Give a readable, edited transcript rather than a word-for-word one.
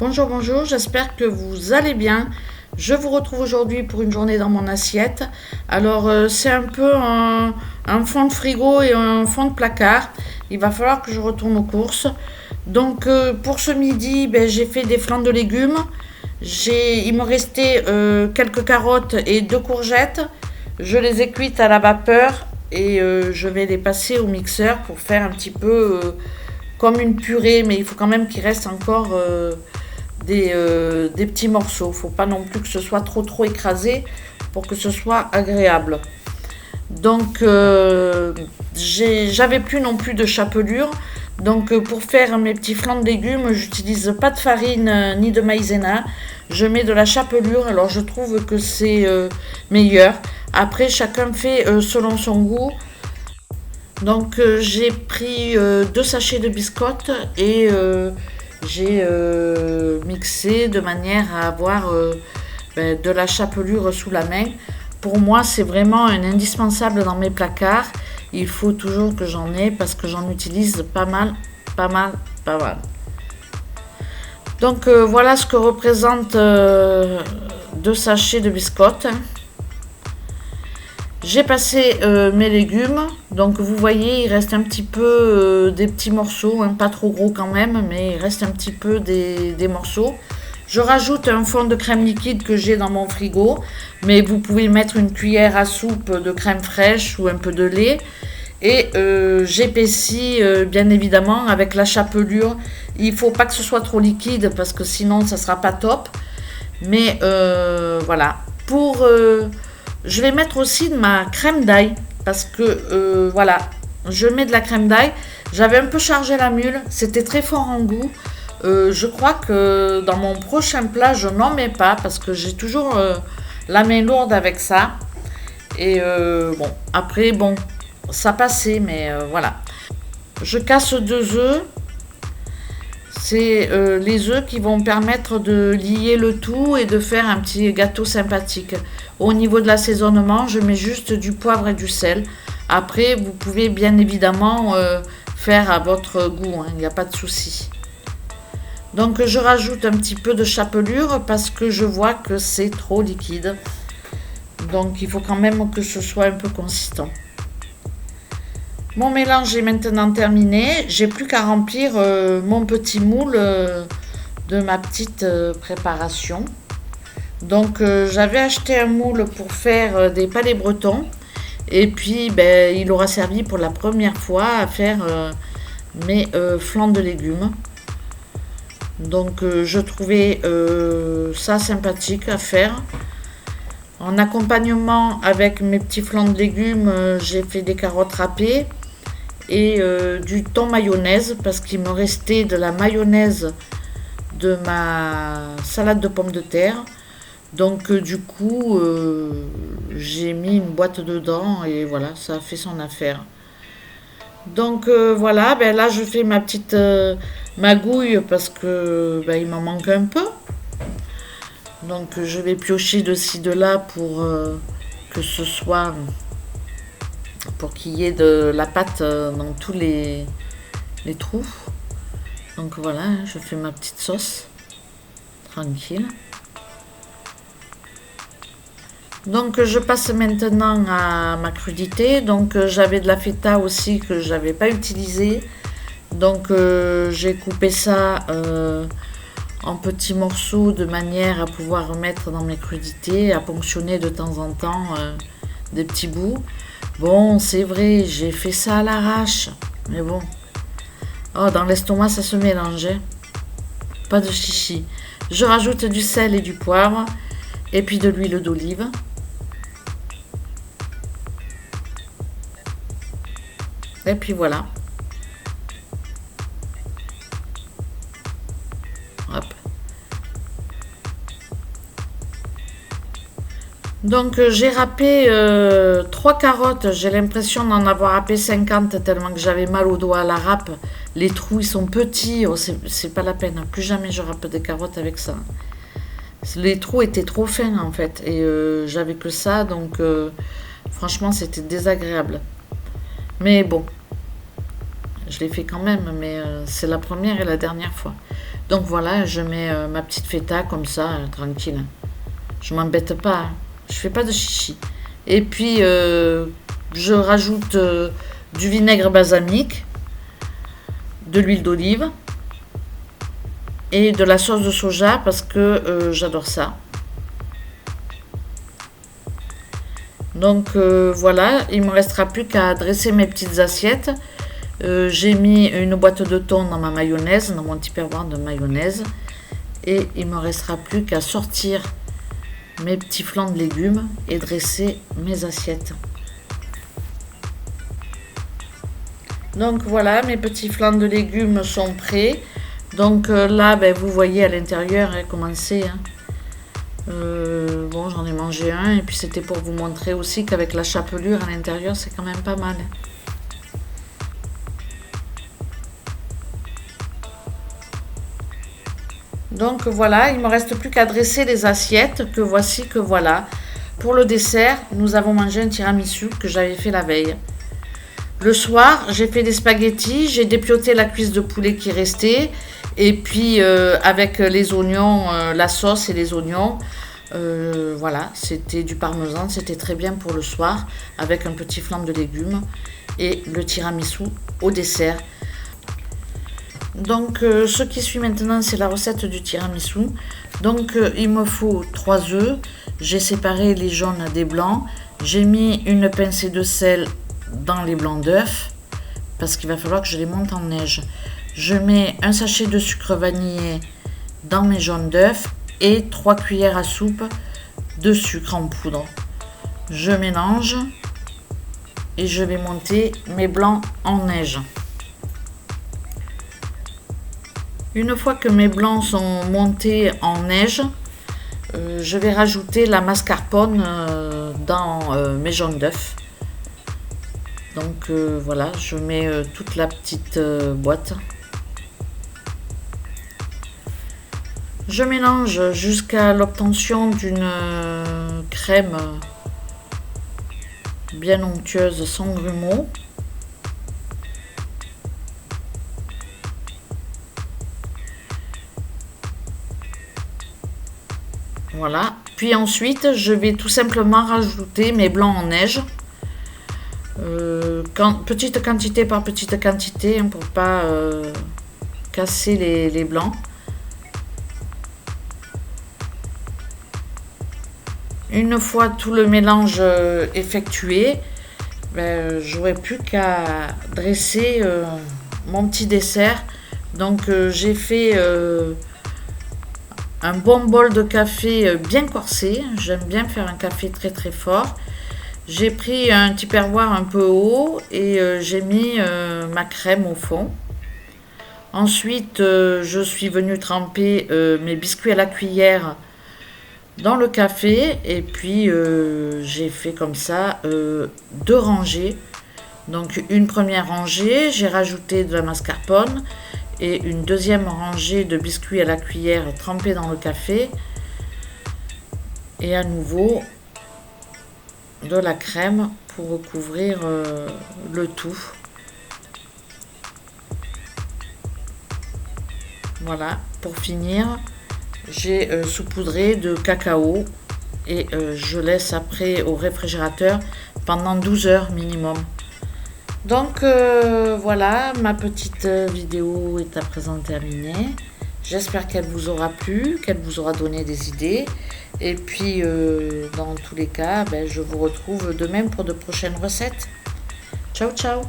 Bonjour, bonjour, j'espère que vous allez bien. Je vous retrouve aujourd'hui pour une journée dans mon assiette. Alors, c'est un peu un fond de frigo et un fond de placard. Il va falloir que je retourne aux courses. Donc, pour ce midi, j'ai fait des flancs de légumes. Il me restait quelques carottes et deux courgettes. Je les ai cuites à la vapeur et je vais les passer au mixeur pour faire un petit peu comme une purée, mais il faut quand même qu'il reste encore des petits morceaux. Il ne faut pas non plus que ce soit trop écrasé pour que ce soit agréable. Donc j'avais plus non plus de chapelure. Donc pour faire mes petits flancs de légumes, j'utilise pas de farine ni de maïzena. Je mets de la chapelure. Alors je trouve que c'est meilleur. Après chacun fait selon son goût. Donc j'ai pris deux sachets de biscottes et j'ai mixé de manière à avoir de la chapelure sous la main. Pour moi, c'est vraiment un indispensable dans mes placards. Il faut toujours que j'en ai parce que j'en utilise pas mal, pas mal, pas mal. Donc voilà ce que représentent deux sachets de biscottes. J'ai passé mes légumes, donc vous voyez il reste un petit peu des petits morceaux, pas trop gros quand même, mais il reste un petit peu des morceaux. Je rajoute un fond de crème liquide que j'ai dans mon frigo, mais vous pouvez mettre une cuillère à soupe de crème fraîche ou un peu de lait. Et j'épaissis bien évidemment avec la chapelure. Il ne faut pas que ce soit trop liquide parce que sinon ça ne sera pas top. Mais voilà. Je vais mettre aussi de ma crème d'ail parce que voilà, je mets de la crème d'ail. J'avais un peu chargé la mule, c'était très fort en goût. Je crois que dans mon prochain plat, je n'en mets pas parce que j'ai toujours la main lourde avec ça. Et bon, après, bon, ça passait, mais voilà. Je casse deux œufs. C'est les œufs qui vont permettre de lier le tout et de faire un petit gâteau sympathique. Au niveau de l'assaisonnement, je mets juste du poivre et du sel. Après, vous pouvez bien évidemment faire à votre goût, il n'y a pas de souci. Donc je rajoute un petit peu de chapelure parce que je vois que c'est trop liquide. Donc il faut quand même que ce soit un peu consistant. Mon mélange est maintenant terminé. J'ai plus qu'à remplir mon petit moule de ma petite préparation. Donc j'avais acheté un moule pour faire des palets bretons. Et puis il aura servi pour la première fois à faire mes flancs de légumes. Donc je trouvais ça sympathique à faire. En accompagnement avec mes petits flancs de légumes, j'ai fait des carottes râpées et du thon mayonnaise parce qu'il me restait de la mayonnaise de ma salade de pommes de terre. Donc du coup, j'ai mis une boîte dedans et voilà, ça a fait son affaire. Donc voilà, là je fais ma petite magouille parce que il m'en manque un peu. Donc je vais piocher de ci de là pour que ce soit pour qu'il y ait de la pâte dans tous les trous. Donc voilà, je fais ma petite sauce tranquille. Donc je passe maintenant à ma crudité. Donc j'avais de la feta aussi que j'avais pas utilisé. Donc j'ai coupé ça en petits morceaux de manière à pouvoir mettre dans mes crudités, à ponctionner de temps en temps des petits bouts. Bon, c'est vrai, j'ai fait ça à l'arrache, mais bon. Oh, dans l'estomac, ça se mélangeait. Pas de chichi. Je rajoute du sel et du poivre, et puis de l'huile d'olive. Et puis voilà. Hop. Donc j'ai râpé 3 carottes, j'ai l'impression d'en avoir râpé 50 tellement que j'avais mal au doigt à la râpe. Les trous ils sont petits, oh, c'est pas la peine, plus jamais je râpe des carottes avec ça. Les trous étaient trop fins en fait et j'avais que ça donc franchement c'était désagréable. Mais bon, je l'ai fait quand même, mais c'est la première et la dernière fois. Donc voilà, je mets ma petite feta comme ça, tranquille. Je m'embête pas, hein. Je fais pas de chichi. Et puis, je rajoute du vinaigre balsamique, de l'huile d'olive et de la sauce de soja parce que j'adore ça. Donc voilà, il me restera plus qu'à dresser mes petites assiettes. J'ai mis une boîte de thon dans ma mayonnaise, dans mon tupperware de mayonnaise. Et il me restera plus qu'à sortir mes petits flancs de légumes et dresser mes assiettes. Donc voilà, mes petits flancs de légumes sont prêts. Donc là, ben, vous voyez à l'intérieur comment c'est. Hein. Bon, j'en ai mangé un et puis c'était pour vous montrer aussi qu'avec la chapelure à l'intérieur, c'est quand même pas mal. Donc voilà, il ne me reste plus qu'à dresser les assiettes que voici que voilà. Pour le dessert, nous avons mangé un tiramisu que j'avais fait la veille. Le soir, j'ai fait des spaghettis, j'ai dépioté la cuisse de poulet qui restait et puis avec les oignons, la sauce et les oignons, voilà, c'était du parmesan, c'était très bien pour le soir avec un petit flanc de légumes et le tiramisu au dessert. Donc ce qui suit maintenant, c'est la recette du tiramisu. Donc il me faut 3 œufs, j'ai séparé les jaunes des blancs, j'ai mis une pincée de sel dans les blancs d'œufs parce qu'il va falloir que je les monte en neige. Je mets un sachet de sucre vanillé dans mes jaunes d'œufs et 3 cuillères à soupe de sucre en poudre. Je mélange et je vais monter mes blancs en neige. Une fois que mes blancs sont montés en neige, je vais rajouter la mascarpone dans mes jaunes d'œufs. Donc voilà, je mets toute la petite boîte. Je mélange jusqu'à l'obtention d'une crème bien onctueuse sans grumeaux. Voilà. Puis ensuite, je vais tout simplement rajouter mes blancs en neige. Petite quantité par petite quantité hein, pour pas casser les blancs. Une fois tout le mélange effectué, ben, j'aurai plus qu'à dresser mon petit dessert. Donc j'ai fait un bon bol de café bien corsé. J'aime bien faire un café très très fort. J'ai pris un tupperware un peu haut et j'ai mis ma crème au fond. Ensuite, je suis venue tremper mes biscuits à la cuillère dans le café et puis j'ai fait comme ça 2 rangées. Donc une première rangée, j'ai rajouté de la mascarpone et une deuxième rangée de biscuits à la cuillère trempés dans le café et à nouveau de la crème pour recouvrir le tout. Voilà, pour finir, j'ai saupoudré de cacao et je laisse après au réfrigérateur pendant 12 heures minimum. Donc voilà, ma petite vidéo est à présent terminée. J'espère qu'elle vous aura plu, qu'elle vous aura donné des idées. Et puis, dans tous les cas, ben, je vous retrouve demain pour de prochaines recettes. Ciao, ciao!